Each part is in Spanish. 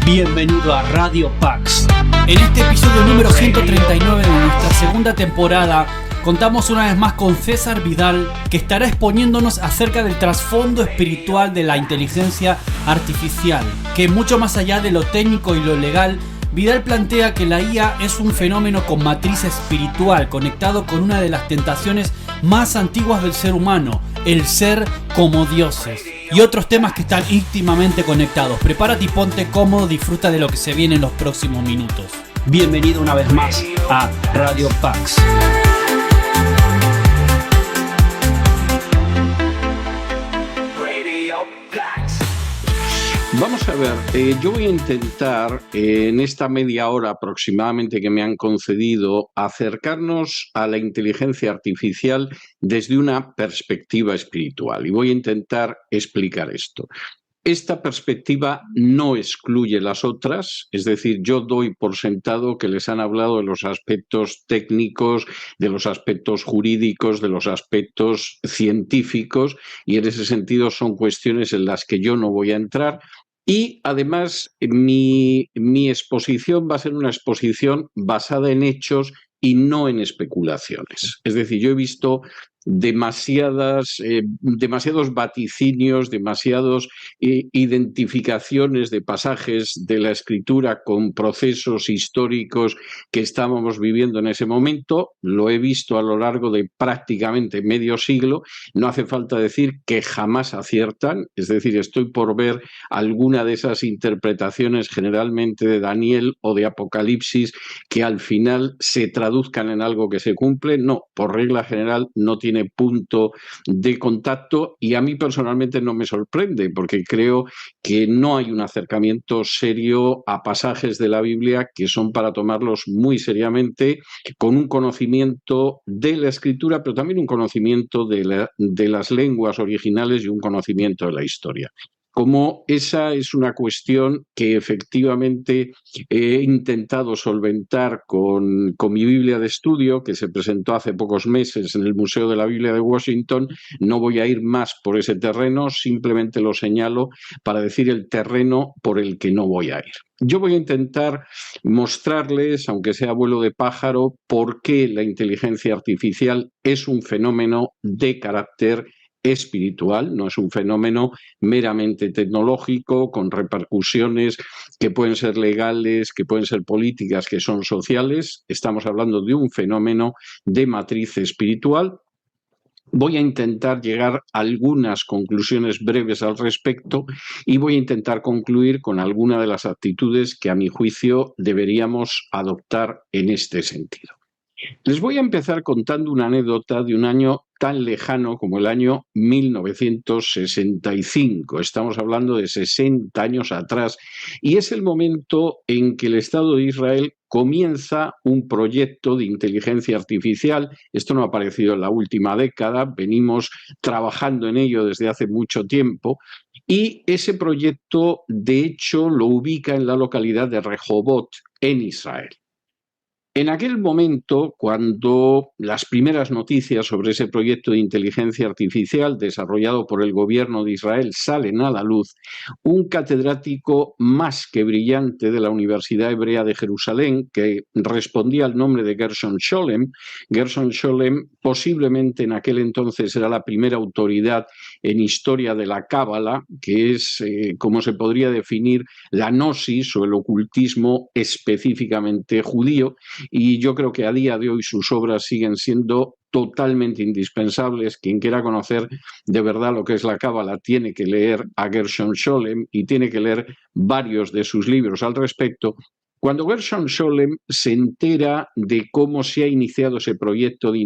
Bienvenido a Radio Pax. En este episodio número 139 de nuestra segunda temporada, contamos una vez más con César Vidal, que estará exponiéndonos acerca del trasfondo espiritual de la inteligencia artificial, que mucho más allá de lo técnico y lo legal, Vidal plantea que la IA es un fenómeno con matriz espiritual, conectado con una de las tentaciones más antiguas del ser humano, el ser como dioses, y otros temas que están íntimamente conectados. Prepárate y ponte cómodo, disfruta de lo que se viene en los próximos minutos. Bienvenido una vez más a Radio Pax. Vamos a ver, yo voy a intentar en esta media hora aproximadamente que me han concedido acercarnos a la inteligencia artificial desde una perspectiva espiritual, y voy a intentar explicar esto. Esta perspectiva no excluye las otras, es decir, yo doy por sentado que les han hablado de los aspectos técnicos, de los aspectos jurídicos, de los aspectos científicos, y en ese sentido son cuestiones en las que yo no voy a entrar. Y además mi exposición va a ser una exposición basada en hechos y no en especulaciones. Es decir, yo he visto demasiados vaticinios, demasiadas identificaciones de pasajes de la Escritura con procesos históricos que estábamos viviendo en ese momento. Lo he visto a lo largo de prácticamente medio siglo. No hace falta decir que jamás aciertan, es decir, estoy por ver alguna de esas interpretaciones generalmente de Daniel o de Apocalipsis que al final se traduzcan en algo que se cumple. No, por regla general no tiene punto de contacto, y a mí personalmente no me sorprende porque creo que no hay un acercamiento serio a pasajes de la Biblia que son para tomarlos muy seriamente, con un conocimiento de la Escritura, pero también un conocimiento de las lenguas originales y un conocimiento de la historia. Como esa es una cuestión que efectivamente he intentado solventar con mi Biblia de estudio, que se presentó hace pocos meses en el Museo de la Biblia de Washington, no voy a ir más por ese terreno, simplemente lo señalo para decir el terreno por el que no voy a ir. Yo voy a intentar mostrarles, aunque sea vuelo de pájaro, por qué la inteligencia artificial es un fenómeno de carácter espiritual, no es un fenómeno meramente tecnológico con repercusiones que pueden ser legales, que pueden ser políticas, que son sociales. Estamos hablando de un fenómeno de matriz espiritual. Voy a intentar llegar a algunas conclusiones breves al respecto y voy a intentar concluir con alguna de las actitudes que a mi juicio deberíamos adoptar en este sentido. Les voy a empezar contando una anécdota de un año tan lejano como el año 1965. Estamos hablando de 60 años atrás, y es el momento en que el Estado de Israel comienza un proyecto de inteligencia artificial. Esto no ha aparecido en la última década, venimos trabajando en ello desde hace mucho tiempo, y ese proyecto, de hecho, lo ubica en la localidad de Rehobot, en Israel. En aquel momento, cuando las primeras noticias sobre ese proyecto de inteligencia artificial desarrollado por el gobierno de Israel salen a la luz, un catedrático más que brillante de la Universidad Hebrea de Jerusalén, que respondía al nombre de Gershon Scholem posiblemente en aquel entonces era la primera autoridad en historia de la Cábala, que es, como se podría definir, la gnosis o el ocultismo específicamente judío, y yo creo que a día de hoy sus obras siguen siendo totalmente indispensables. Quien quiera conocer de verdad lo que es la Cábala tiene que leer a Gershon Scholem y tiene que leer varios de sus libros al respecto. Cuando Gershon Scholem se entera de cómo se ha iniciado ese proyecto de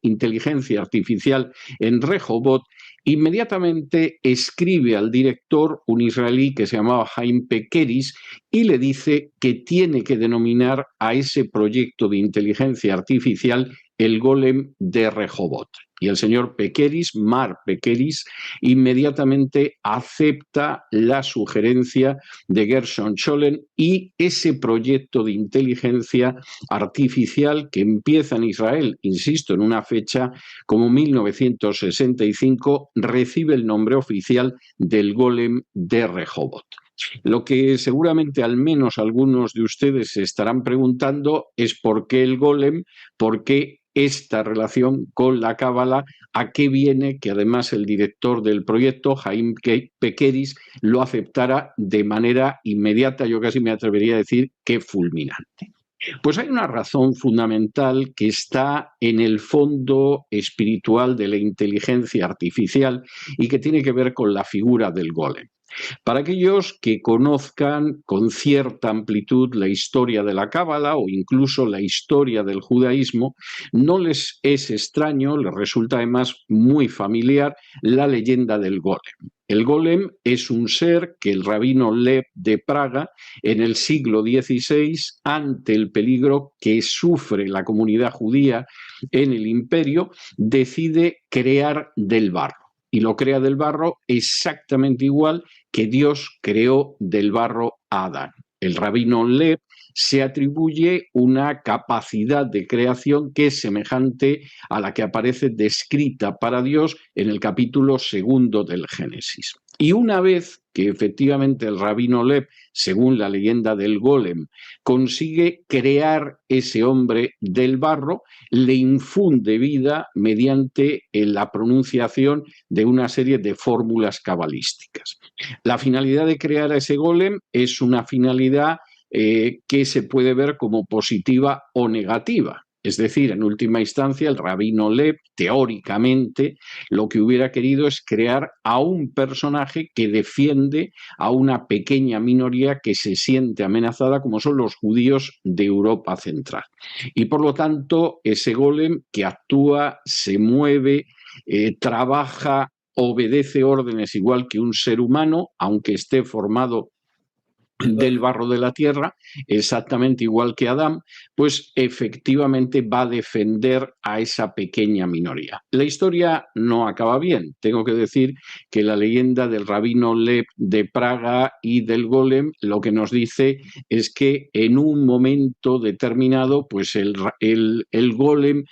inteligencia artificial en Rehobot, inmediatamente escribe al director, un israelí que se llamaba Haim Pekeris, y le dice que tiene que denominar a ese proyecto de inteligencia artificial el golem de Rehobot. Y el señor Pekeris, Mar Pekeris, inmediatamente acepta la sugerencia de Gershon Scholem y ese proyecto de inteligencia artificial que empieza en Israel, insisto, en una fecha como 1965, recibe el nombre oficial del golem de Rehobot. Lo que seguramente al menos algunos de ustedes se estarán preguntando es por qué el golem, por qué esta relación con la Cábala, a qué viene que además el director del proyecto, Haim Pekeris, lo aceptara de manera inmediata, yo casi me atrevería a decir que fulminante. Pues hay una razón fundamental que está en el fondo espiritual de la inteligencia artificial y que tiene que ver con la figura del golem. Para aquellos que conozcan con cierta amplitud la historia de la Cábala o incluso la historia del judaísmo, no les es extraño, les resulta además muy familiar la leyenda del golem. El golem es un ser que el rabino Lev de Praga, en el siglo XVI, ante el peligro que sufre la comunidad judía en el imperio, decide crear del barro. Y lo crea del barro exactamente igual que Dios creó del barro a Adán. El rabino Lev se atribuye una capacidad de creación que es semejante a la que aparece descrita para Dios en el capítulo 2 del Génesis. Y una vez que efectivamente el rabino Lev, según la leyenda del golem, consigue crear ese hombre del barro, le infunde vida mediante la pronunciación de una serie de fórmulas cabalísticas. La finalidad de crear a ese golem es una finalidad que se puede ver como positiva o negativa. Es decir, en última instancia, el rabino Lev, teóricamente, lo que hubiera querido es crear a un personaje que defiende a una pequeña minoría que se siente amenazada, como son los judíos de Europa Central. Y por lo tanto, ese golem que actúa, se mueve, trabaja, obedece órdenes igual que un ser humano, aunque esté formado del barro de la tierra, exactamente igual que Adán, pues efectivamente va a defender a esa pequeña minoría. La historia no acaba bien. Tengo que decir que la leyenda del rabino Lev de Praga y del golem lo que nos dice es que en un momento determinado, pues el golem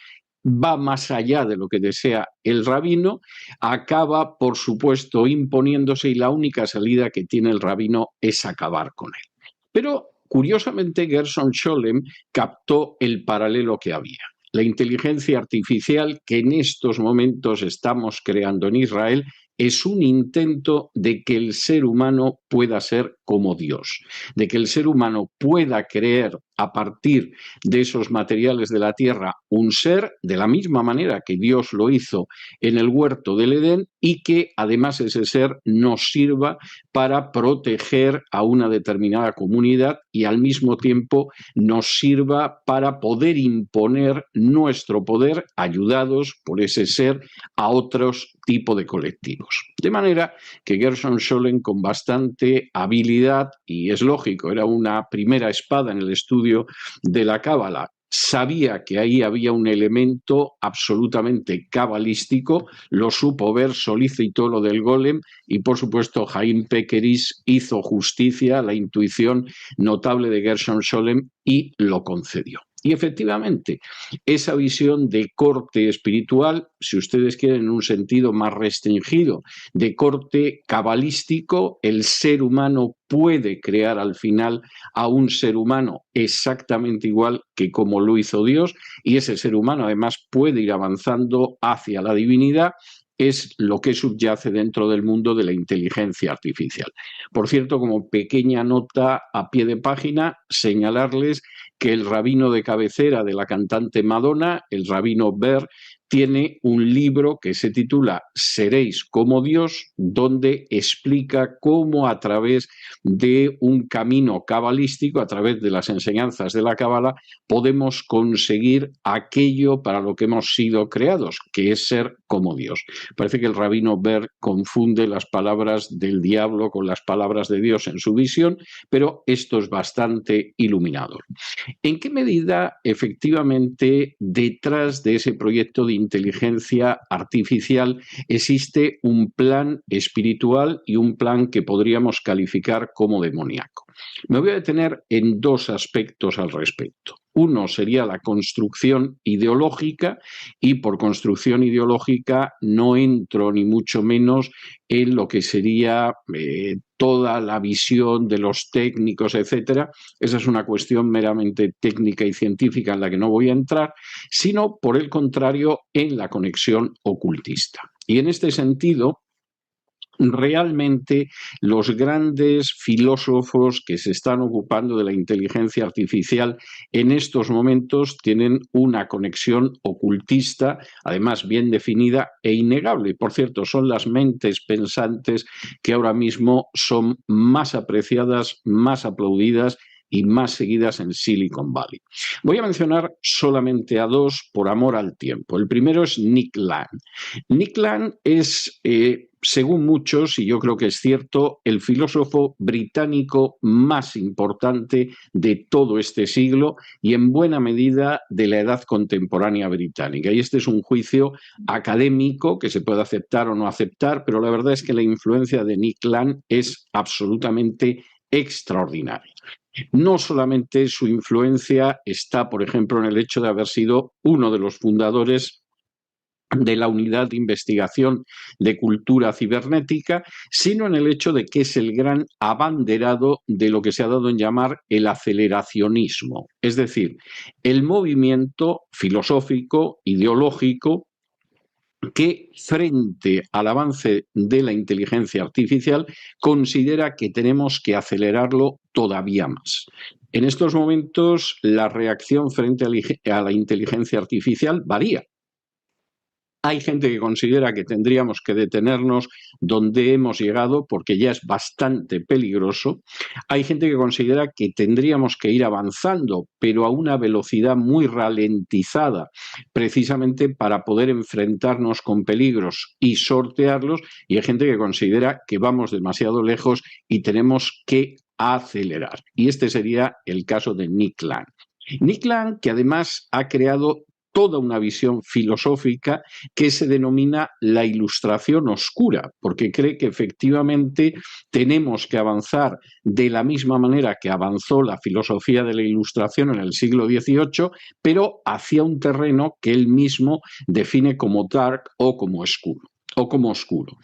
va más allá de lo que desea el rabino, acaba, por supuesto, imponiéndose y la única salida que tiene el rabino es acabar con él. Pero, curiosamente, Gershon Scholem captó el paralelo que había. La inteligencia artificial que en estos momentos estamos creando en Israel es un intento de que el ser humano pueda ser como Dios, de que el ser humano pueda creer a partir de esos materiales de la tierra un ser de la misma manera que Dios lo hizo en el huerto del Edén y que además ese ser nos sirva para proteger a una determinada comunidad y al mismo tiempo nos sirva para poder imponer nuestro poder ayudados por ese ser a otros tipos de colectivos. De manera que Gershon Scholem, con bastante habilidad, y es lógico, era una primera espada en el estudio de la Cábala, sabía que ahí había un elemento absolutamente cabalístico, lo supo ver, solicitó lo del golem y por supuesto Haim Pekeris hizo justicia a la intuición notable de Gershon Scholem y lo concedió. Y efectivamente, esa visión de corte espiritual, si ustedes quieren en un sentido más restringido, de corte cabalístico, el ser humano puede crear al final a un ser humano exactamente igual que como lo hizo Dios, y ese ser humano además puede ir avanzando hacia la divinidad, es lo que subyace dentro del mundo de la inteligencia artificial. Por cierto, como pequeña nota a pie de página, señalarles que el rabino de cabecera de la cantante Madonna, el rabino Ber, tiene un libro que se titula Seréis como Dios, donde explica cómo a través de un camino cabalístico, a través de las enseñanzas de la Cábala, podemos conseguir aquello para lo que hemos sido creados, que es ser como Dios. Parece que el rabino Ber confunde las palabras del diablo con las palabras de Dios en su visión, pero esto es bastante iluminador. ¿En qué medida efectivamente detrás de ese proyecto de inteligencia artificial existe un plan espiritual y un plan que podríamos calificar como demoníaco? Me voy a detener en dos aspectos al respecto. Uno sería la construcción ideológica, y por construcción ideológica no entro ni mucho menos en lo que sería toda la visión de los técnicos, etcétera. Esa es una cuestión meramente técnica y científica en la que no voy a entrar, sino por el contrario en la conexión ocultista. Y en este sentido, realmente los grandes filósofos que se están ocupando de la inteligencia artificial en estos momentos tienen una conexión ocultista, además bien definida e innegable. Por cierto, son las mentes pensantes que ahora mismo son más apreciadas, más aplaudidas y más seguidas en Silicon Valley. Voy a mencionar solamente a dos por amor al tiempo. El primero es Nick Land. Nick Land es, según muchos, y yo creo que es cierto, el filósofo británico más importante de todo este siglo y en buena medida de la edad contemporánea británica. Y este es un juicio académico que se puede aceptar o no aceptar, pero la verdad es que la influencia de Nick Land es absolutamente extraordinaria. No solamente su influencia está, por ejemplo, en el hecho de haber sido uno de los fundadores de la Unidad de Investigación de Cultura Cibernética, sino en el hecho de que es el gran abanderado de lo que se ha dado en llamar el aceleracionismo, es decir, el movimiento filosófico, ideológico, que frente al avance de la inteligencia artificial considera que tenemos que acelerarlo todavía más. En estos momentos la reacción frente a la inteligencia artificial varía. Hay gente que considera que tendríamos que detenernos donde hemos llegado porque ya es bastante peligroso. Hay gente que considera que tendríamos que ir avanzando, pero a una velocidad muy ralentizada, precisamente para poder enfrentarnos con peligros y sortearlos. Y hay gente que considera que vamos demasiado lejos y tenemos que acelerar. Y este sería el caso de Nick Land. Nick Land, que además ha creado toda una visión filosófica que se denomina la ilustración oscura, porque cree que efectivamente tenemos que avanzar de la misma manera que avanzó la filosofía de la ilustración en el siglo XVIII, pero hacia un terreno que él mismo define como dark o como oscuro.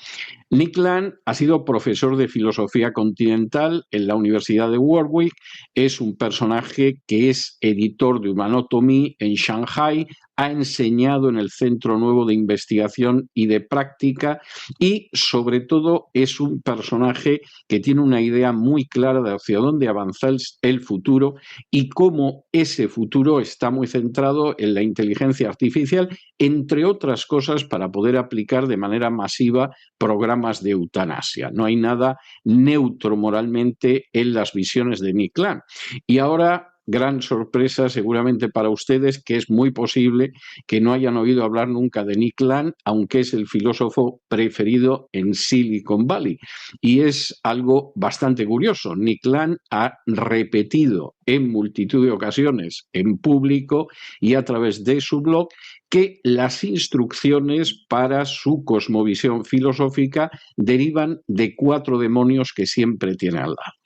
Nick Land ha sido profesor de filosofía continental en la Universidad de Warwick, es un personaje que es editor de Humanotomy en Shanghai, ha enseñado en el Centro Nuevo de Investigación y de Práctica y, sobre todo, es un personaje que tiene una idea muy clara de hacia dónde avanza el futuro y cómo ese futuro está muy centrado en la inteligencia artificial, entre otras cosas, para poder aplicar de manera masiva programas de eutanasia. No hay nada neutro moralmente en las visiones de Nick Land. Y ahora, gran sorpresa seguramente para ustedes, que es muy posible que no hayan oído hablar nunca de Nick Land, aunque es el filósofo preferido en Silicon Valley. Y es algo bastante curioso. Nick Land ha repetido en multitud de ocasiones en público y a través de su blog que las instrucciones para su cosmovisión filosófica derivan de 4 demonios que siempre tiene al lado.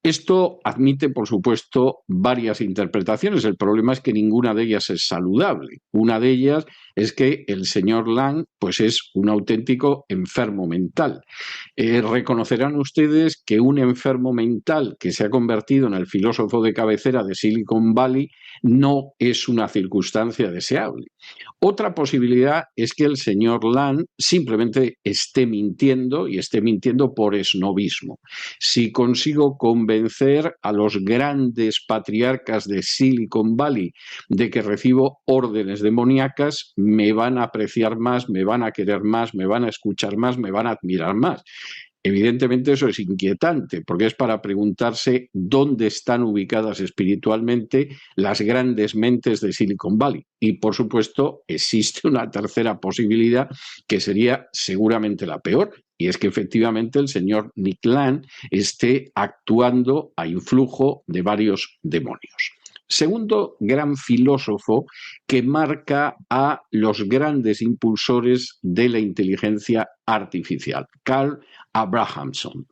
Esto admite, por supuesto, varias interpretaciones. El problema es que ninguna de ellas es saludable. Una de ellas es que el señor Land pues es un auténtico enfermo mental. Reconocerán ustedes que un enfermo mental que se ha convertido en el filósofo de cabecera de Silicon Valley no es una circunstancia deseable. Otra posibilidad es que el señor Land simplemente esté mintiendo y esté mintiendo por esnobismo. Si consigo convencer a los grandes patriarcas de Silicon Valley de que recibo órdenes demoníacas, me van a apreciar más, me van a querer más, me van a escuchar más, me van a admirar más. Evidentemente eso es inquietante, porque es para preguntarse dónde están ubicadas espiritualmente las grandes mentes de Silicon Valley. Y, por supuesto, existe una tercera posibilidad que sería seguramente la peor, y es que efectivamente el señor Nick Land esté actuando a influjo de varios demonios. Segundo gran filósofo que marca a los grandes impulsores de la inteligencia artificial, Carl Abrahamson.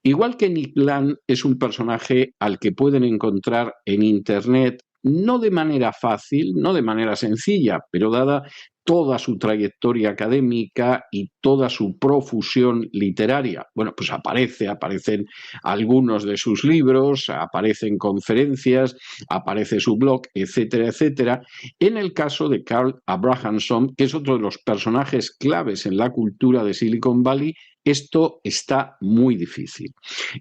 Igual que Nick Land es un personaje al que pueden encontrar en Internet, no de manera fácil, no de manera sencilla, pero dada toda su trayectoria académica y toda su profusión literaria. Bueno, pues aparecen algunos de sus libros, aparecen conferencias, aparece su blog, etcétera, etcétera. En el caso de Carl Abrahamson, que es otro de los personajes claves en la cultura de Silicon Valley, esto está muy difícil.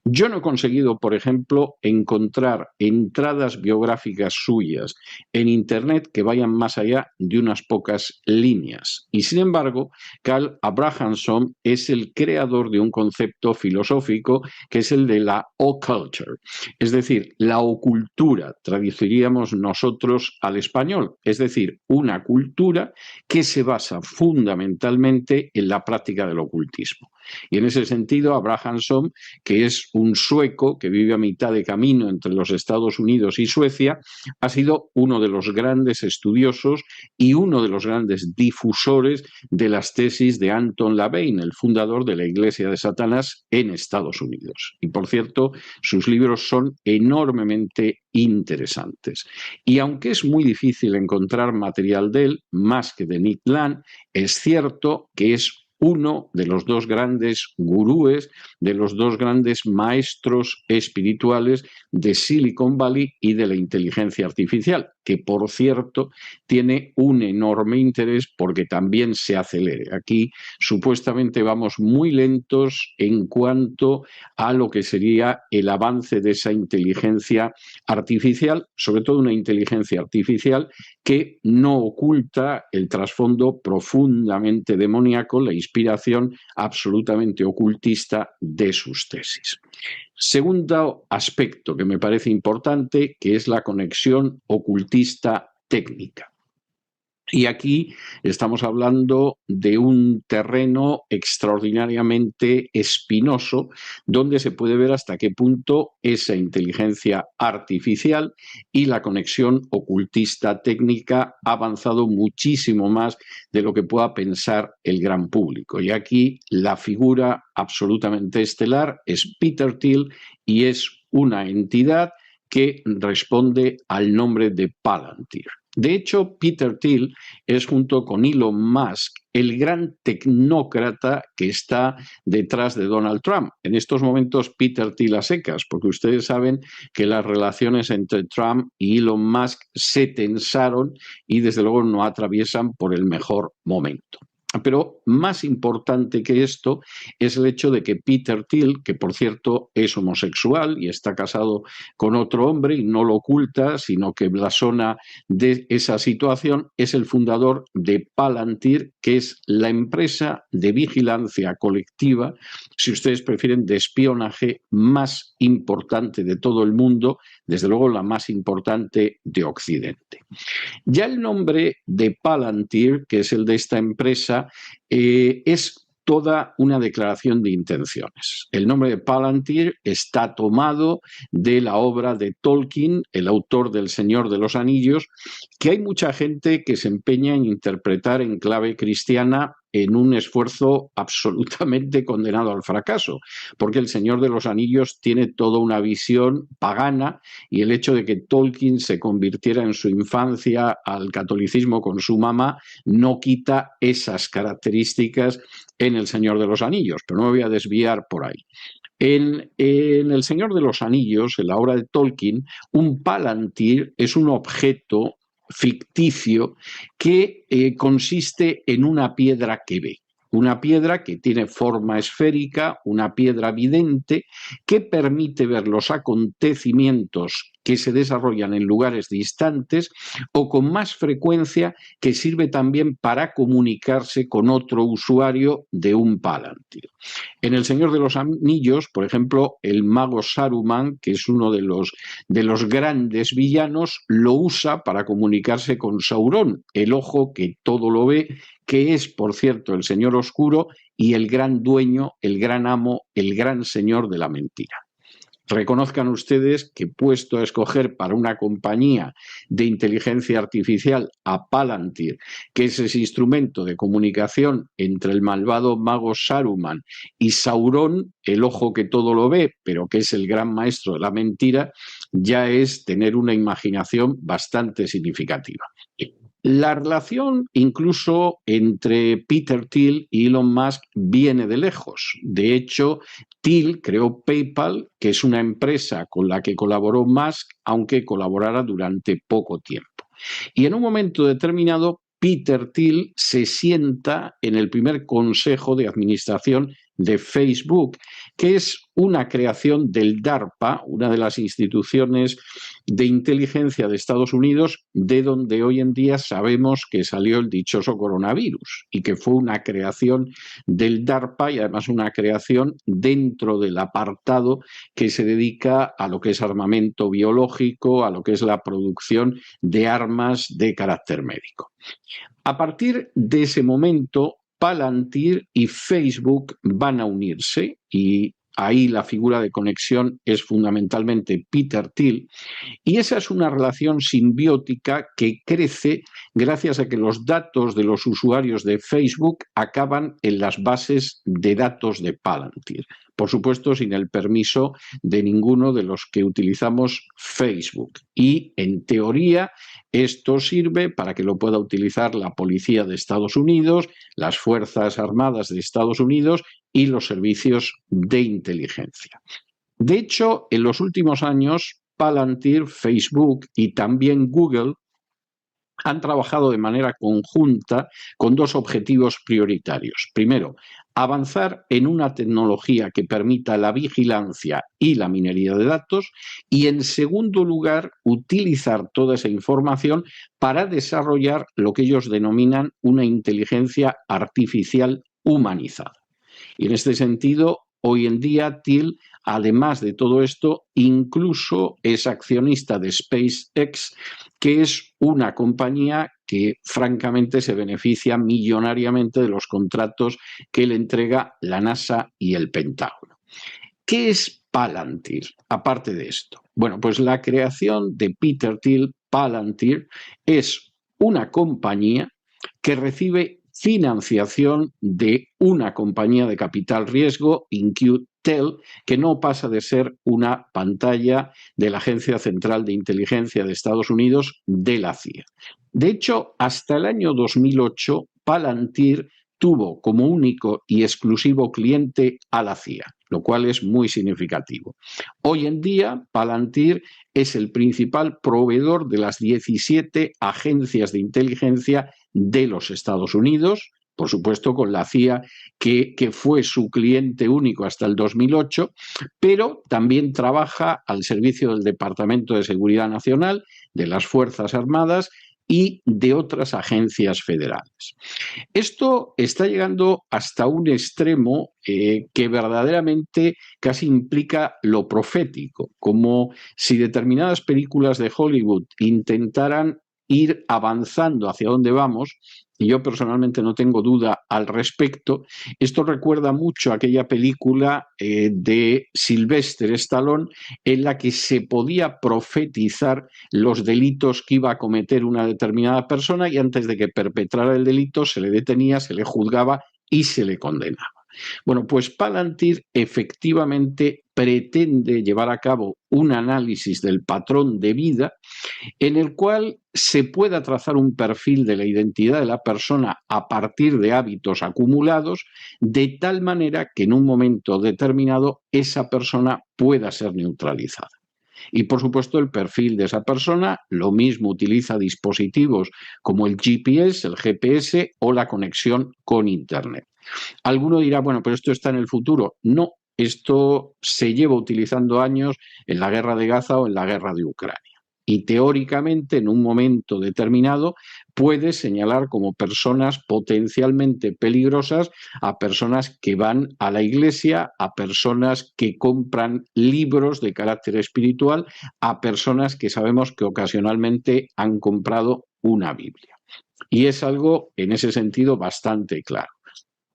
Yo no he conseguido, por ejemplo, encontrar entradas biográficas suyas en Internet que vayan más allá de unas pocas líneas. Y sin embargo, Carl Abrahamson es el creador de un concepto filosófico que es el de la occulture, es decir, la ocultura, traduciríamos nosotros al español, es decir, una cultura que se basa fundamentalmente en la práctica del ocultismo. Y en ese sentido, Abrahamson, que es un sueco que vive a mitad de camino entre los Estados Unidos y Suecia, ha sido uno de los grandes estudiosos y uno de los grandes difusores de las tesis de Anton LaVey, el fundador de la Iglesia de Satanás en Estados Unidos. Y por cierto, sus libros son enormemente interesantes. Y aunque es muy difícil encontrar material de él, más que de Nick Land, es cierto que es uno de los dos grandes gurúes, de los dos grandes maestros espirituales de Silicon Valley y de la inteligencia artificial, que por cierto tiene un enorme interés porque también se acelere. Aquí supuestamente vamos muy lentos en cuanto a lo que sería el avance de esa inteligencia artificial, sobre todo una inteligencia artificial que no oculta el trasfondo profundamente demoníaco, la inspiración absolutamente ocultista de sus tesis. Segundo aspecto que me parece importante, que es la conexión ocultista técnica. Y aquí estamos hablando de un terreno extraordinariamente espinoso, donde se puede ver hasta qué punto esa inteligencia artificial y la conexión ocultista técnica ha avanzado muchísimo más de lo que pueda pensar el gran público. Y aquí la figura absolutamente estelar es Peter Thiel y es una entidad que responde al nombre de Palantir. De hecho, Peter Thiel es, junto con Elon Musk, el gran tecnócrata que está detrás de Donald Trump. En estos momentos, Peter Thiel a secas, porque ustedes saben que las relaciones entre Trump y Elon Musk se tensaron y desde luego no atraviesan por el mejor momento. Pero más importante que esto es el hecho de que Peter Thiel, que por cierto es homosexual y está casado con otro hombre y no lo oculta, sino que blasona de esa situación, es el fundador de Palantir, que es la empresa de vigilancia colectiva, si ustedes prefieren, de espionaje más importante de todo el mundo, desde luego la más importante de Occidente. Ya el nombre de Palantir, que es el de esta empresa, es toda una declaración de intenciones. El nombre de Palantir está tomado de la obra de Tolkien, el autor del Señor de los Anillos, que hay mucha gente que se empeña en interpretar en clave cristiana en un esfuerzo absolutamente condenado al fracaso, porque el Señor de los Anillos tiene toda una visión pagana y el hecho de que Tolkien se convirtiera en su infancia al catolicismo con su mamá no quita esas características en el Señor de los Anillos, pero no me voy a desviar por ahí. En El Señor de los Anillos, en la obra de Tolkien, un Palantir es un objeto ficticio que consiste en una piedra que ve. Una piedra que tiene forma esférica, una piedra vidente, que permite ver los acontecimientos que se desarrollan en lugares distantes o con más frecuencia, que sirve también para comunicarse con otro usuario de un Palantir. En El Señor de los Anillos, por ejemplo, el mago Saruman, que es uno de los grandes villanos, lo usa para comunicarse con Sauron, el ojo que todo lo ve, que es, por cierto, el señor oscuro y el gran dueño, el gran amo, el gran señor de la mentira. Reconozcan ustedes que, puesto a escoger para una compañía de inteligencia artificial a Palantir, que es ese instrumento de comunicación entre el malvado mago Saruman y Sauron, el ojo que todo lo ve, pero que es el gran maestro de la mentira, ya es tener una imaginación bastante significativa. La relación incluso entre Peter Thiel y Elon Musk viene de lejos. De hecho, Thiel creó PayPal, que es una empresa con la que colaboró Musk, aunque colaborara durante poco tiempo. Y en un momento determinado, Peter Thiel se sienta en el primer consejo de administración de Facebook, que es una creación del DARPA, una de las instituciones de inteligencia de Estados Unidos, de donde hoy en día sabemos que salió el dichoso coronavirus y que fue una creación del DARPA y además una creación dentro del apartado que se dedica a lo que es armamento biológico, a lo que es la producción de armas de carácter médico. A partir de ese momento, Palantir y Facebook van a unirse y ahí la figura de conexión es fundamentalmente Peter Thiel, y esa es una relación simbiótica que crece gracias a que los datos de los usuarios de Facebook acaban en las bases de datos de Palantir. Por supuesto, sin el permiso de ninguno de los que utilizamos Facebook. Y, en teoría, esto sirve para que lo pueda utilizar la policía de Estados Unidos, las Fuerzas Armadas de Estados Unidos y los servicios de inteligencia. De hecho, en los últimos años, Palantir, Facebook y también Google han trabajado de manera conjunta con dos objetivos prioritarios. Primero, avanzar en una tecnología que permita la vigilancia y la minería de datos y, en segundo lugar, utilizar toda esa información para desarrollar lo que ellos denominan una inteligencia artificial humanizada. Y en este sentido, hoy en día, Thiel, además de todo esto, incluso es accionista de SpaceX, que es una compañía que francamente se beneficia millonariamente de los contratos que le entrega la NASA y el Pentágono. ¿Qué es Palantir, aparte de esto? Bueno, pues la creación de Peter Thiel, Palantir, es una compañía que recibe financiación de una compañía de capital riesgo, In-Q-Tel, que no pasa de ser una pantalla de la Agencia Central de Inteligencia de Estados Unidos, de la CIA. De hecho, hasta el año 2008, Palantir tuvo como único y exclusivo cliente a la CIA, lo cual es muy significativo. Hoy en día, Palantir es el principal proveedor de las 17 agencias de inteligencia de los Estados Unidos, por supuesto con la CIA, que fue su cliente único hasta el 2008, pero también trabaja al servicio del Departamento de Seguridad Nacional, de las Fuerzas Armadas y de otras agencias federales. Esto está llegando hasta un extremo que verdaderamente casi implica lo profético, como si determinadas películas de Hollywood intentaran ir avanzando hacia donde vamos, y yo personalmente no tengo duda al respecto. Esto recuerda mucho a aquella película de Sylvester Stallone en la que se podía profetizar los delitos que iba a cometer una determinada persona y antes de que perpetrara el delito se le detenía, se le juzgaba y se le condenaba. Bueno, pues Palantir efectivamente pretende llevar a cabo un análisis del patrón de vida en el cual se pueda trazar un perfil de la identidad de la persona a partir de hábitos acumulados, de tal manera que en un momento determinado esa persona pueda ser neutralizada. Y por supuesto el perfil de esa persona, lo mismo utiliza dispositivos como el GPS, el GPS o la conexión con Internet. Alguno dirá, bueno, pero esto está en el futuro. No, esto se lleva utilizando años en la guerra de Gaza o en la guerra de Ucrania. Y teóricamente, en un momento determinado, puede señalar como personas potencialmente peligrosas a personas que van a la iglesia, a personas que compran libros de carácter espiritual, a personas que sabemos que ocasionalmente han comprado una Biblia. Y es algo, en ese sentido, bastante claro.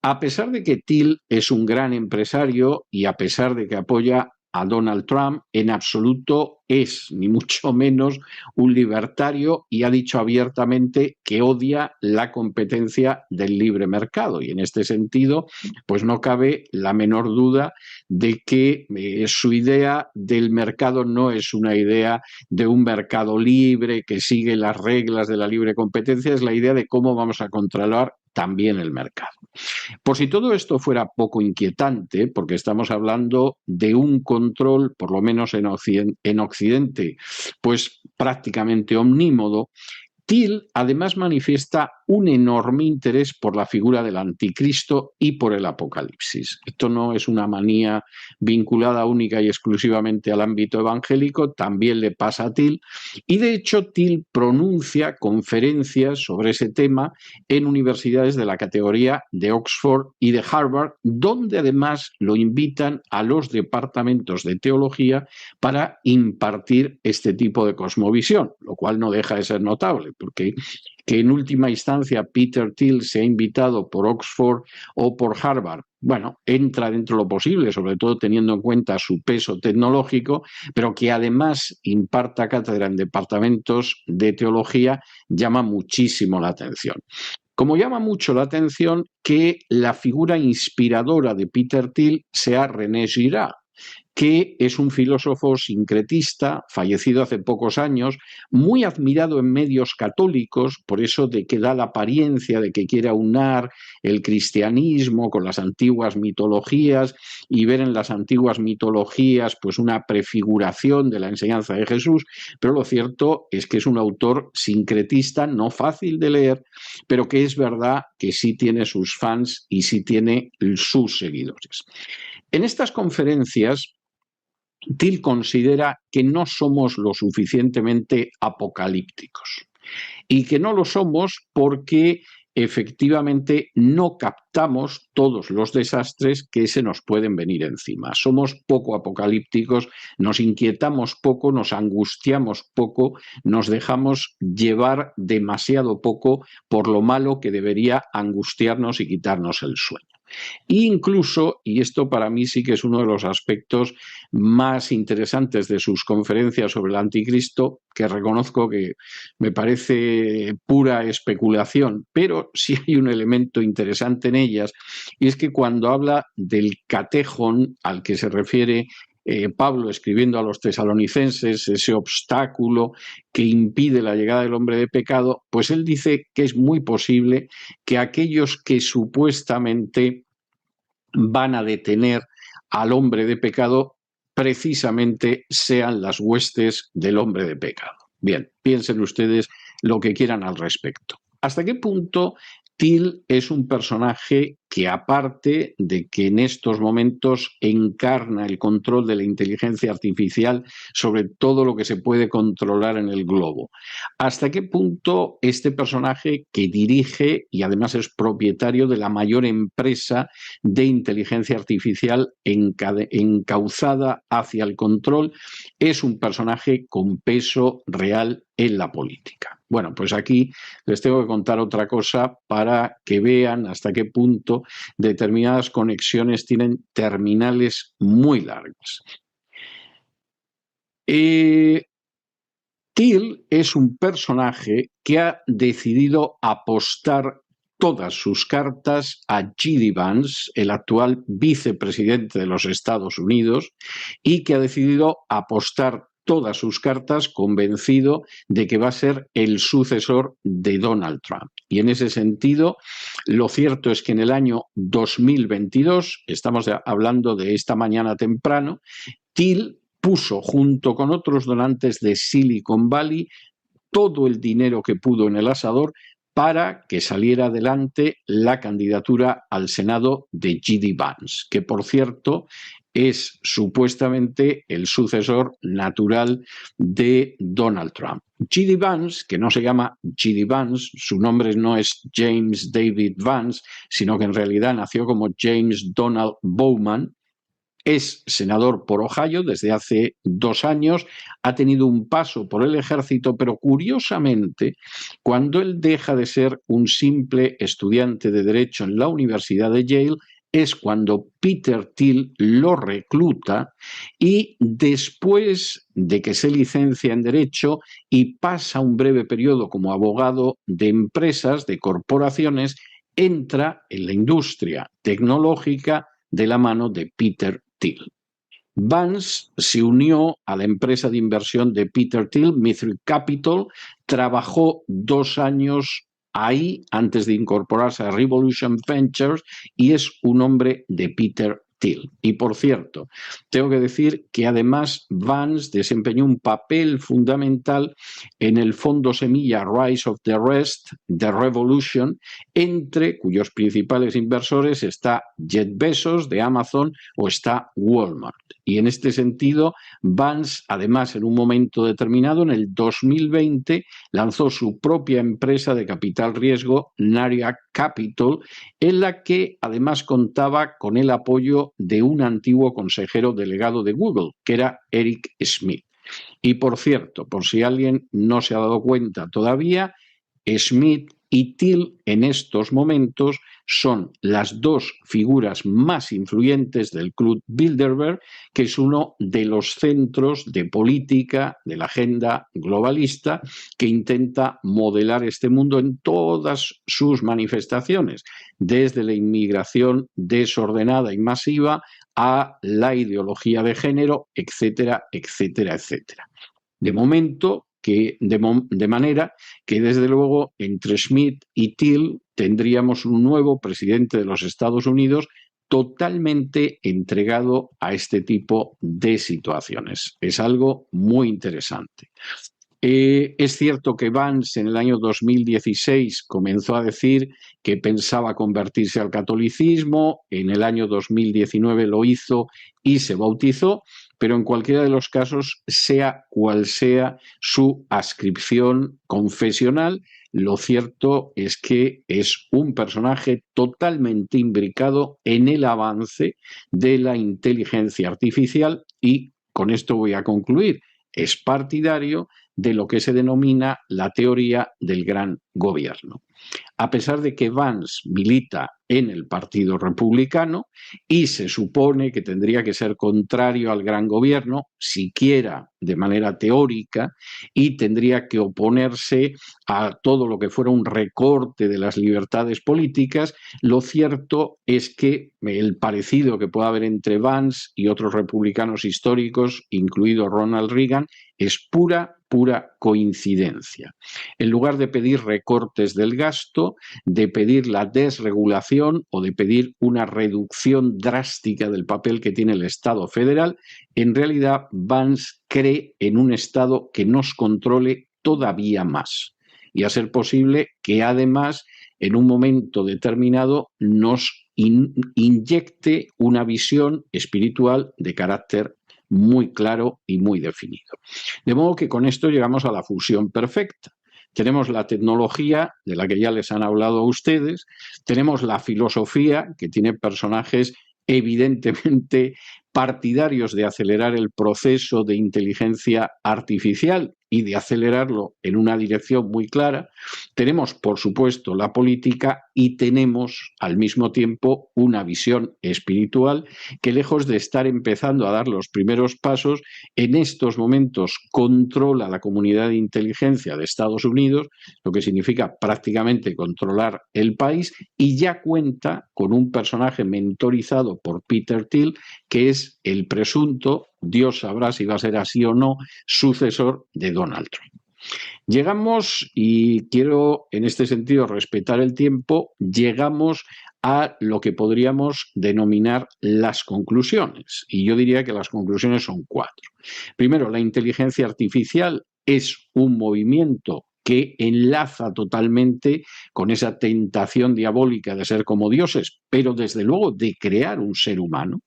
A pesar de que Thiel es un gran empresario y a pesar de que apoya a Donald Trump, en absoluto es, ni mucho menos, un libertario y ha dicho abiertamente que odia la competencia del libre mercado. Y en este sentido, pues no cabe la menor duda de que su idea del mercado no es una idea de un mercado libre que sigue las reglas de la libre competencia, es la idea de cómo vamos a controlar también el mercado. Por si todo esto fuera poco inquietante, porque estamos hablando de un control, por lo menos en Occidente, pues prácticamente omnímodo, Thiel además manifiesta un enorme interés por la figura del anticristo y por el apocalipsis. Esto no es una manía vinculada única y exclusivamente al ámbito evangélico, también le pasa a Thiel, y de hecho Thiel pronuncia conferencias sobre ese tema en universidades de la categoría de Oxford y de Harvard, donde además lo invitan a los departamentos de teología para impartir este tipo de cosmovisión, lo cual no deja de ser notable, porque que en última instancia Peter Thiel sea invitado por Oxford o por Harvard, bueno, entra dentro de lo posible, sobre todo teniendo en cuenta su peso tecnológico, pero que además imparta cátedra en departamentos de teología, llama muchísimo la atención. Como llama mucho la atención que la figura inspiradora de Peter Thiel sea René Girard, que es un filósofo sincretista, fallecido hace pocos años, muy admirado en medios católicos, por eso de que da la apariencia de que quiere aunar el cristianismo con las antiguas mitologías y ver en las antiguas mitologías pues una prefiguración de la enseñanza de Jesús, pero lo cierto es que es un autor sincretista, no fácil de leer, pero que es verdad que sí tiene sus fans y sí tiene sus seguidores. En estas conferencias, Thiel considera que no somos lo suficientemente apocalípticos y que no lo somos porque efectivamente no captamos todos los desastres que se nos pueden venir encima. Somos poco apocalípticos, nos inquietamos poco, nos angustiamos poco, nos dejamos llevar demasiado poco por lo malo que debería angustiarnos y quitarnos el sueño. E incluso, y esto para mí sí que es uno de los aspectos más interesantes de sus conferencias sobre el anticristo, que reconozco que me parece pura especulación, pero sí hay un elemento interesante en ellas, y es que cuando habla del catejón al que se refiere Pablo escribiendo a los tesalonicenses, ese obstáculo que impide la llegada del hombre de pecado, pues él dice que es muy posible que aquellos que supuestamente van a detener al hombre de pecado precisamente sean las huestes del hombre de pecado. Bien, piensen ustedes lo que quieran al respecto. ¿Hasta qué punto Thiel es un personaje que, aparte de que en estos momentos encarna el control de la inteligencia artificial sobre todo lo que se puede controlar en el globo? ¿Hasta qué punto este personaje, que dirige y además es propietario de la mayor empresa de inteligencia artificial encauzada hacia el control, es un personaje con peso real en la política? Bueno, pues aquí les tengo que contar otra cosa para que vean hasta qué punto determinadas conexiones tienen terminales muy largas. Thiel es un personaje que ha decidido apostar todas sus cartas a J.D. Vance, el actual vicepresidente de los Estados Unidos, y que ha decidido apostar todas sus cartas convencido de que va a ser el sucesor de Donald Trump. Y en ese sentido, lo cierto es que en el año 2022, estamos hablando de esta mañana temprano, Thiel puso junto con otros donantes de Silicon Valley todo el dinero que pudo en el asador para que saliera adelante la candidatura al Senado de J.D. Vance, que por cierto es supuestamente el sucesor natural de Donald Trump. J.D. Vance, que no se llama J.D. Vance, su nombre no es James David Vance, sino que en realidad nació como James Donald Bowman. Es senador por Ohio desde hace 2 años, ha tenido un paso por el ejército, pero curiosamente, cuando él deja de ser un simple estudiante de Derecho en la Universidad de Yale, es cuando Peter Thiel lo recluta y después de que se licencia en Derecho y pasa un breve periodo como abogado de empresas, de corporaciones, entra en la industria tecnológica de la mano de Peter Thiel. Vance se unió a la empresa de inversión de Peter Thiel, Mithril Capital, trabajó 2 años ahí antes de incorporarse a Revolution Ventures y es un hombre de Peter Thiel. Y por cierto, tengo que decir que además Vance desempeñó un papel fundamental en el fondo semilla Rise of the Rest de Revolution, entre cuyos principales inversores está Jeff Bezos de Amazon o está Walmart. Y en este sentido, Vance, además, en un momento determinado, en el 2020, lanzó su propia empresa de capital riesgo, Nariac Capital, en la que además contaba con el apoyo de un antiguo consejero delegado de Google, que era Eric Schmidt. Y por cierto, por si alguien no se ha dado cuenta todavía, Schmidt y Thiel en estos momentos son las 2 figuras más influyentes del Club Bilderberg, que es uno de los centros de política de la agenda globalista que intenta modelar este mundo en todas sus manifestaciones, desde la inmigración desordenada y masiva a la ideología de género, etcétera, etcétera, etcétera. De momento, de manera que desde luego entre Schmidt y Thiel tendríamos un nuevo presidente de los Estados Unidos totalmente entregado a este tipo de situaciones. Es algo muy interesante. Es cierto que Vance en el año 2016 comenzó a decir que pensaba convertirse al catolicismo, en el año 2019 lo hizo y se bautizó, pero en cualquiera de los casos, sea cual sea su adscripción confesional, lo cierto es que es un personaje totalmente imbricado en el avance de la inteligencia artificial y con esto voy a concluir. Es partidario de lo que se denomina la teoría del gran gobierno. A pesar de que Vance milita en el Partido Republicano y se supone que tendría que ser contrario al gran gobierno, siquiera de manera teórica, y tendría que oponerse a todo lo que fuera un recorte de las libertades políticas, lo cierto es que el parecido que pueda haber entre Vance y otros republicanos históricos, incluido Ronald Reagan, es pura coincidencia. En lugar de pedir recortes del gasto, de pedir la desregulación o de pedir una reducción drástica del papel que tiene el Estado federal, en realidad Vance cree en un Estado que nos controle todavía más y a ser posible que además en un momento determinado nos inyecte una visión espiritual de carácter muy claro y muy definido. De modo que con esto llegamos a la fusión perfecta. Tenemos la tecnología, de la que ya les han hablado a ustedes, tenemos la filosofía, que tiene personajes evidentemente partidarios de acelerar el proceso de inteligencia artificial y de acelerarlo en una dirección muy clara. Tenemos, por supuesto, la política y tenemos al mismo tiempo una visión espiritual que, lejos de estar empezando a dar los primeros pasos, en estos momentos controla la comunidad de inteligencia de Estados Unidos, lo que significa prácticamente controlar el país, y ya cuenta con un personaje mentorizado por Peter Thiel, que es el presunto, Dios sabrá si va a ser así o no, sucesor de Donald Trump. Llegamos, y quiero en este sentido respetar el tiempo, llegamos a lo que podríamos denominar las conclusiones. Y yo diría que las conclusiones son 4. Primero, la inteligencia artificial es un movimiento que enlaza totalmente con esa tentación diabólica de ser como dioses, pero desde luego de crear un ser humano.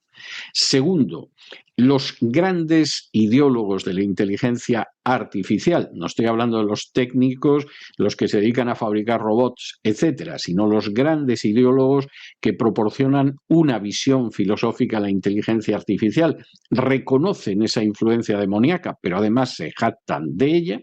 Segundo, los grandes ideólogos de la inteligencia artificial, no estoy hablando de los técnicos, los que se dedican a fabricar robots, etcétera, sino los grandes ideólogos que proporcionan una visión filosófica a la inteligencia artificial, reconocen esa influencia demoníaca, pero además se jactan de ella.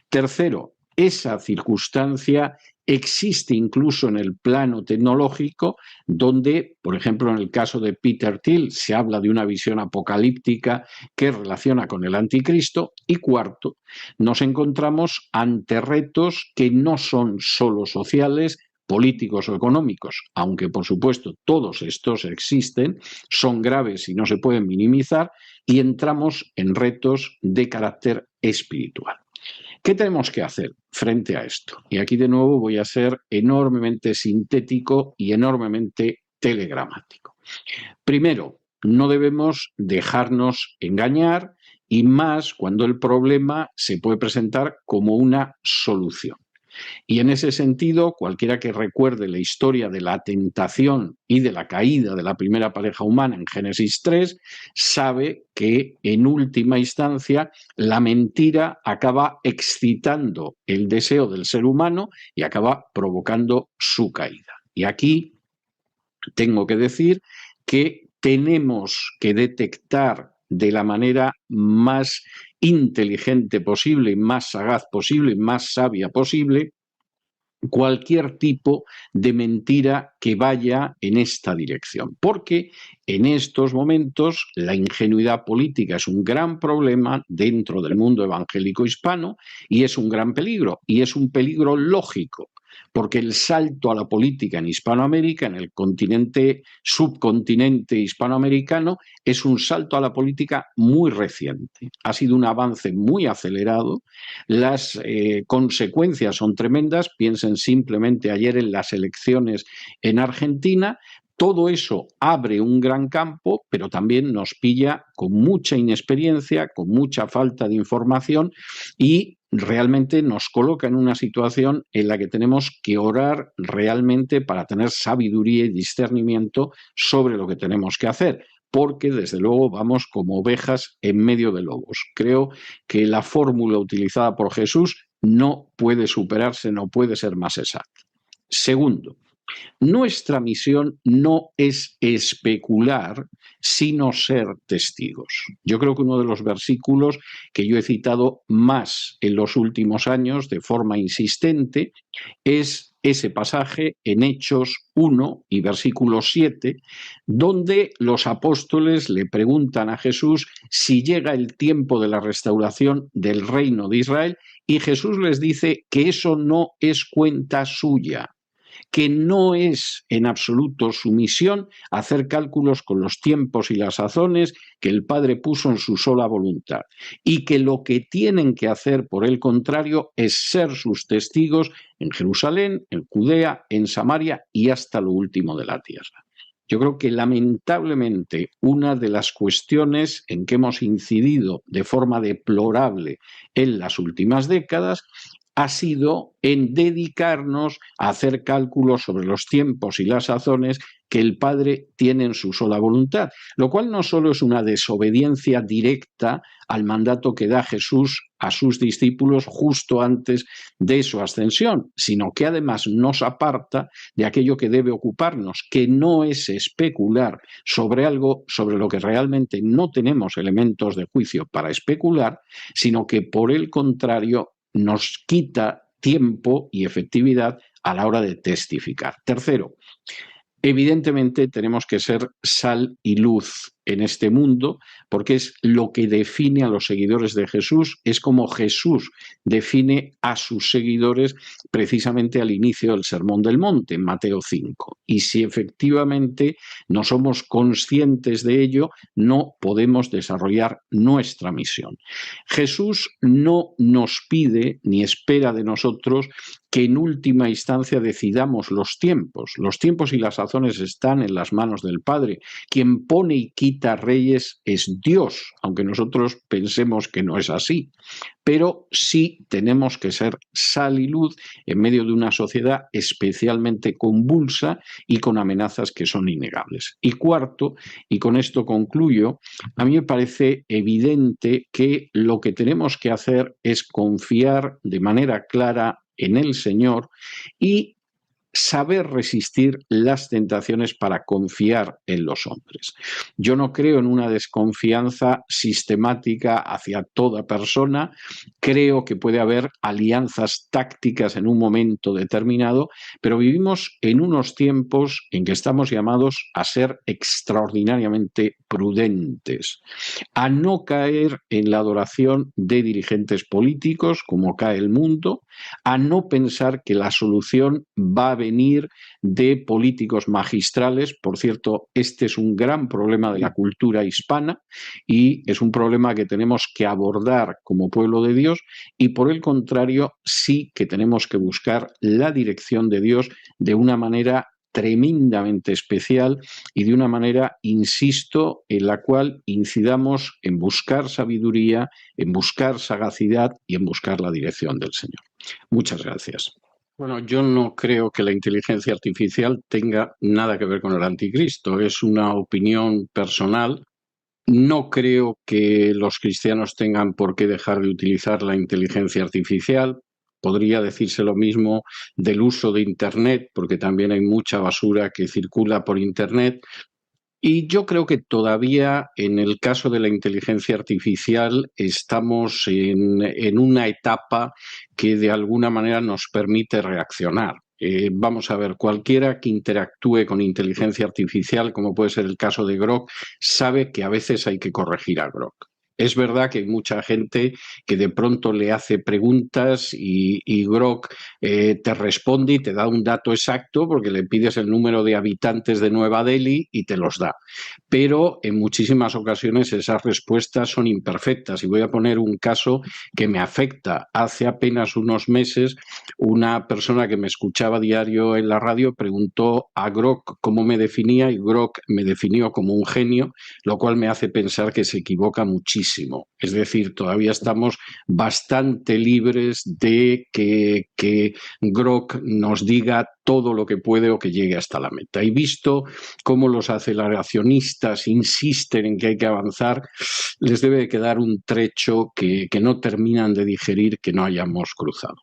Tercero, esa circunstancia existe incluso en el plano tecnológico, donde, por ejemplo, en el caso de Peter Thiel, se habla de una visión apocalíptica que relaciona con el anticristo. Y cuarto, nos encontramos ante retos que no son solo sociales, políticos o económicos, aunque por supuesto todos estos existen, son graves y no se pueden minimizar, y entramos en retos de carácter espiritual. ¿Qué tenemos que hacer frente a esto? Y aquí de nuevo voy a ser enormemente sintético y enormemente telegramático. Primero, no debemos dejarnos engañar, y más cuando el problema se puede presentar como una solución. Y en ese sentido, cualquiera que recuerde la historia de la tentación y de la caída de la primera pareja humana en Génesis 3, sabe que en última instancia la mentira acaba excitando el deseo del ser humano y acaba provocando su caída. Y aquí tengo que decir que tenemos que detectar de la manera más inteligente posible, más sagaz posible, más sabia posible, cualquier tipo de mentira que vaya en esta dirección. Porque en estos momentos la ingenuidad política es un gran problema dentro del mundo evangélico hispano y es un gran peligro, y es un peligro lógico. Porque el salto a la política en Hispanoamérica, en el subcontinente hispanoamericano, es un salto a la política muy reciente. Ha sido un avance muy acelerado, las consecuencias son tremendas, piensen simplemente ayer en las elecciones en Argentina. Todo eso abre un gran campo, pero también nos pilla con mucha inexperiencia, con mucha falta de información, y realmente nos coloca en una situación en la que tenemos que orar realmente para tener sabiduría y discernimiento sobre lo que tenemos que hacer, porque desde luego vamos como ovejas en medio de lobos. Creo que la fórmula utilizada por Jesús no puede superarse, no puede ser más exacta. Segundo, nuestra misión no es especular, sino ser testigos. Yo creo que uno de los versículos que yo he citado más en los últimos años de forma insistente es ese pasaje en Hechos 1 y versículo 7, donde los apóstoles le preguntan a Jesús si llega el tiempo de la restauración del reino de Israel, y Jesús les dice que eso no es cuenta suya, que no es en absoluto su misión hacer cálculos con los tiempos y las sazones que el Padre puso en su sola voluntad, y que lo que tienen que hacer, por el contrario, es ser sus testigos en Jerusalén, en Judea, en Samaria y hasta lo último de la tierra. Yo creo que lamentablemente una de las cuestiones en que hemos incidido de forma deplorable en las últimas décadas ha sido en dedicarnos a hacer cálculos sobre los tiempos y las sazones que el Padre tiene en su sola voluntad, lo cual no solo es una desobediencia directa al mandato que da Jesús a sus discípulos justo antes de su ascensión, sino que además nos aparta de aquello que debe ocuparnos, que no es especular sobre algo sobre lo que realmente no tenemos elementos de juicio para especular, sino que por el contrario nos quita tiempo y efectividad a la hora de testificar. Tercero, evidentemente tenemos que ser sal y luz en este mundo, porque es lo que define a los seguidores de Jesús, es como Jesús define a sus seguidores precisamente al inicio del Sermón del Monte, en Mateo 5. Y si efectivamente no somos conscientes de ello, no podemos desarrollar nuestra misión. Jesús no nos pide ni espera de nosotros que en última instancia decidamos los tiempos. Los tiempos y las sazones están en las manos del Padre. Quien pone y quita reyes es Dios, aunque nosotros pensemos que no es así. Pero sí tenemos que ser sal y luz en medio de una sociedad especialmente convulsa y con amenazas que son innegables. Y cuarto, y con esto concluyo, a mí me parece evidente que lo que tenemos que hacer es confiar de manera clara en el Señor y saber resistir las tentaciones para confiar en los hombres. Yo no creo en una desconfianza sistemática hacia toda persona, creo que puede haber alianzas tácticas en un momento determinado, pero vivimos en unos tiempos en que estamos llamados a ser extraordinariamente prudentes, a no caer en la adoración de dirigentes políticos, como cae el mundo, a no pensar que la solución va a venir de políticos magistrales. Por cierto, este es un gran problema de la cultura hispana y es un problema que tenemos que abordar como pueblo de Dios, y por el contrario sí que tenemos que buscar la dirección de Dios de una manera tremendamente especial y de una manera, insisto, en la cual incidamos en buscar sabiduría, en buscar sagacidad y en buscar la dirección del Señor. Muchas gracias. Bueno, yo no creo que la inteligencia artificial tenga nada que ver con el anticristo. Es una opinión personal. No creo que los cristianos tengan por qué dejar de utilizar la inteligencia artificial. Podría decirse lo mismo del uso de Internet, porque también hay mucha basura que circula por Internet. Y yo creo que todavía en el caso de la inteligencia artificial estamos en una etapa que de alguna manera nos permite reaccionar. Vamos a ver, cualquiera que interactúe con inteligencia artificial, como puede ser el caso de Grok, sabe que a veces hay que corregir a Grok. Es verdad que hay mucha gente que de pronto le hace preguntas y Grok te responde y te da un dato exacto porque le pides el número de habitantes de Nueva Delhi y te los da. Pero en muchísimas ocasiones esas respuestas son imperfectas. Y voy a poner un caso que me afecta. Hace apenas unos meses, una persona que me escuchaba diario en la radio preguntó a Grok cómo me definía y Grok me definió como un genio, lo cual me hace pensar que se equivoca muchísimo. Es decir, todavía estamos bastante libres de que Grok nos diga todo lo que puede o que llegue hasta la meta. Y visto cómo los aceleracionistas insisten en que hay que avanzar, les debe quedar un trecho que no terminan de digerir que no hayamos cruzado.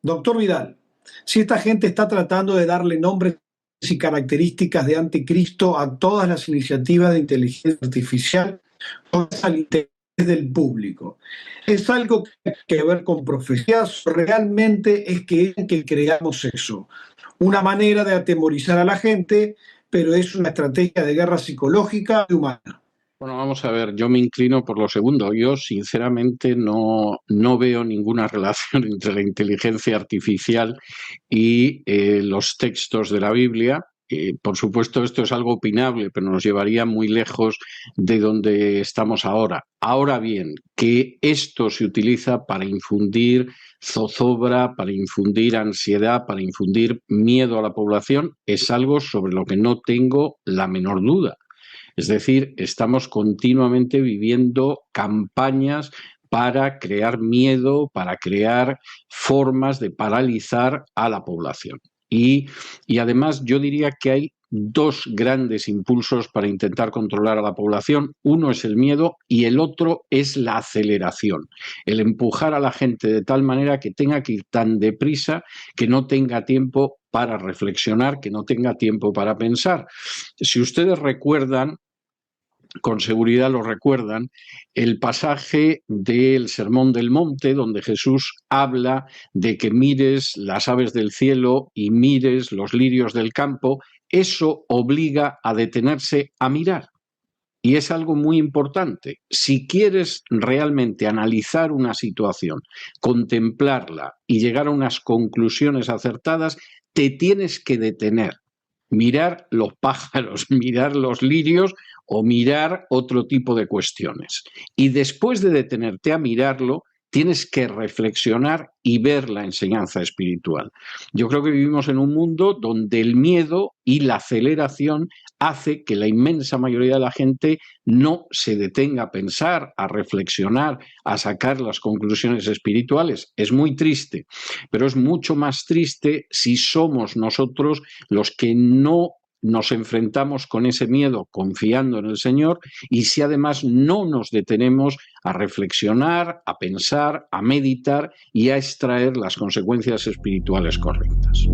Doctor Vidal, si esta gente está tratando de darle nombres y características de anticristo a todas las iniciativas de inteligencia artificial, al interés del público, ¿es algo que tiene que ver con profecías? ¿Realmente es que creamos eso? Una manera de atemorizar a la gente, pero es una estrategia de guerra psicológica y humana. Bueno, vamos a ver, yo me inclino por lo segundo. Yo sinceramente no veo ninguna relación entre la inteligencia artificial y los textos de la Biblia. Por supuesto, esto es algo opinable, pero nos llevaría muy lejos de donde estamos ahora. Ahora bien, que esto se utiliza para infundir zozobra, para infundir ansiedad, para infundir miedo a la población, es algo sobre lo que no tengo la menor duda. Es decir, estamos continuamente viviendo campañas para crear miedo, para crear formas de paralizar a la población. Y además yo diría que hay dos grandes impulsos para intentar controlar a la población. Uno es el miedo y el otro es la aceleración. El empujar a la gente de tal manera que tenga que ir tan deprisa que no tenga tiempo para reflexionar, que no tenga tiempo para pensar. Si ustedes recuerdan, con seguridad lo recuerdan, el pasaje del Sermón del Monte, donde Jesús habla de que mires las aves del cielo y mires los lirios del campo, eso obliga a detenerse a mirar. Y es algo muy importante. Si quieres realmente analizar una situación, contemplarla y llegar a unas conclusiones acertadas, te tienes que detener, mirar los pájaros, mirar los lirios o mirar otro tipo de cuestiones. Y después de detenerte a mirarlo, tienes que reflexionar y ver la enseñanza espiritual. Yo creo que vivimos en un mundo donde el miedo y la aceleración hace que la inmensa mayoría de la gente no se detenga a pensar, a reflexionar, a sacar las conclusiones espirituales. Es muy triste, pero es mucho más triste si somos nosotros los que no nos enfrentamos con ese miedo confiando en el Señor y si además no nos detenemos a reflexionar, a pensar, a meditar y a extraer las consecuencias espirituales correctas.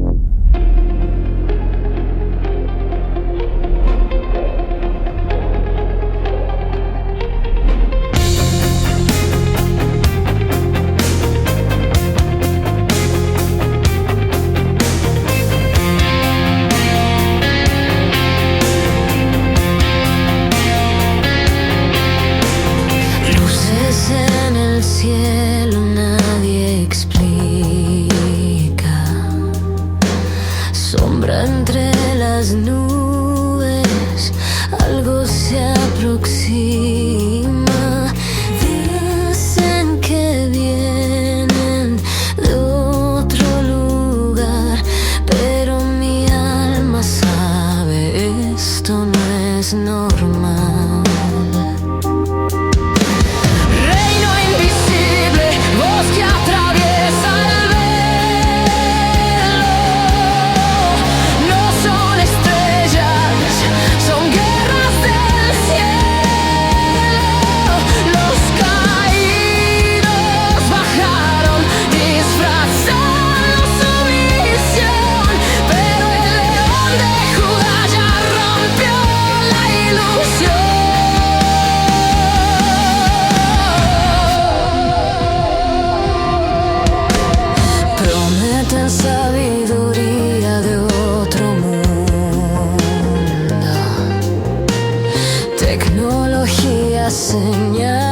Tecnología, señal.